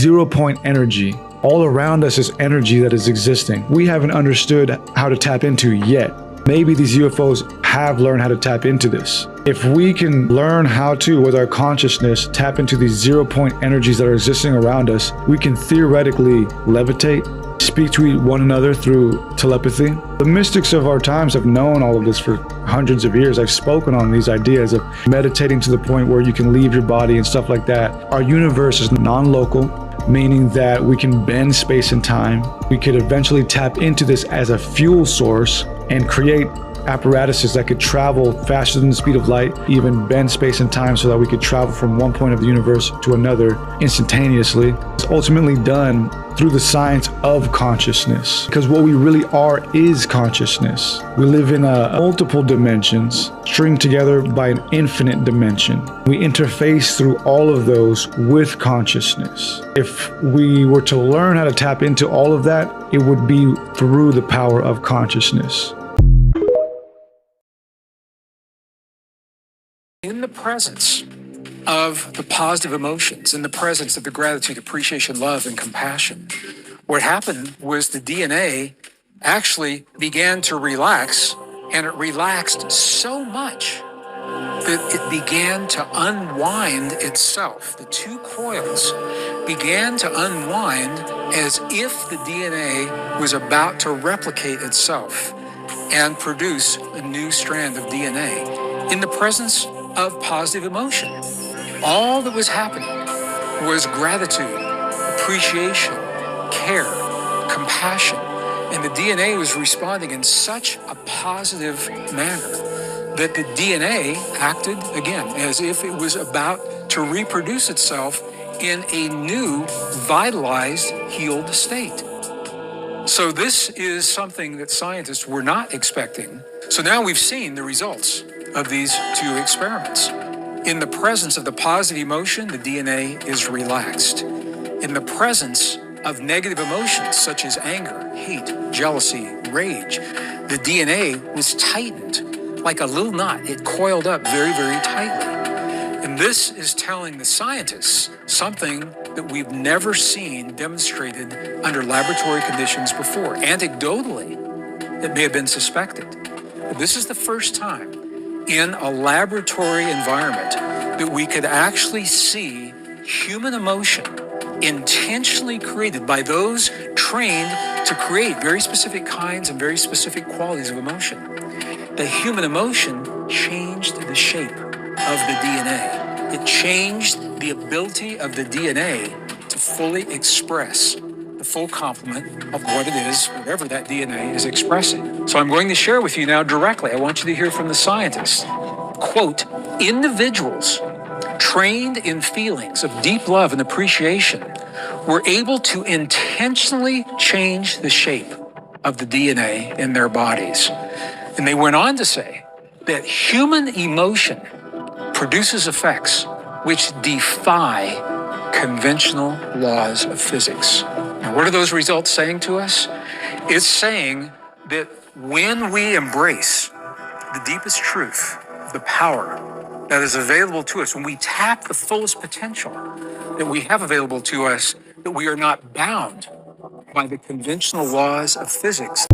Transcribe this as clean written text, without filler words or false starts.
0-point energy. All around us is energy that is existing. We haven't understood how to tap into yet. Maybe these UFOs have learned how to tap into this. If we can learn how to, with our consciousness, tap into these 0-point energies that are existing around us, we can theoretically levitate, speak to one another through telepathy. The mystics of our times have known all of this for hundreds of years. I've spoken on these ideas of meditating to the point where you can leave your body and stuff like that. Our universe is non-local, meaning that we can bend space and time. We could eventually tap into this as a fuel source and create apparatuses that could travel faster than the speed of light, even bend space and time so that we could travel from one point of the universe to another instantaneously. It's ultimately done through the science of consciousness, because what we really are is consciousness. We live in multiple dimensions, stringed together by an infinite dimension. We interface through all of those with consciousness. If we were to learn how to tap into all of that, it would be through the power of consciousness. In the presence of the positive emotions, in the presence of the gratitude, appreciation, love, and compassion, what happened was the DNA actually began to relax, and it relaxed so much that it began to unwind itself. The two coils began to unwind as if the DNA was about to replicate itself and produce a new strand of DNA in the presence of positive emotion. All that was happening was gratitude, appreciation, care, compassion, and the DNA was responding in such a positive manner that the DNA acted, again, as if it was about to reproduce itself in a new, vitalized, healed state. So this is something that scientists were not expecting. So now we've seen the results of these two experiments. In the presence of the positive emotion, the DNA is relaxed. In the presence of negative emotions such as anger, hate, jealousy, rage, the DNA was tightened like a little knot. It coiled up very, very tightly. And this is telling the scientists something that we've never seen demonstrated under laboratory conditions before. Anecdotally, it may have been suspected. But this is the first time in a laboratory environment that we could actually see human emotion intentionally created by those trained to create very specific kinds and very specific qualities of emotion. The human emotion changed the shape of the DNA. It changed the ability of the DNA to fully express the full complement of what it is, whatever that DNA is expressing. So I'm going to share with you now directly. I want you to hear from the scientists. Quote, individuals trained in feelings of deep love and appreciation were able to intentionally change the shape of the DNA in their bodies. And they went on to say that human emotion produces effects which defy conventional laws of physics. Now, what are those results saying to us? It's saying that when we embrace the deepest truth, the power that is available to us, when we tap the fullest potential that we have available to us, that we are not bound by the conventional laws of physics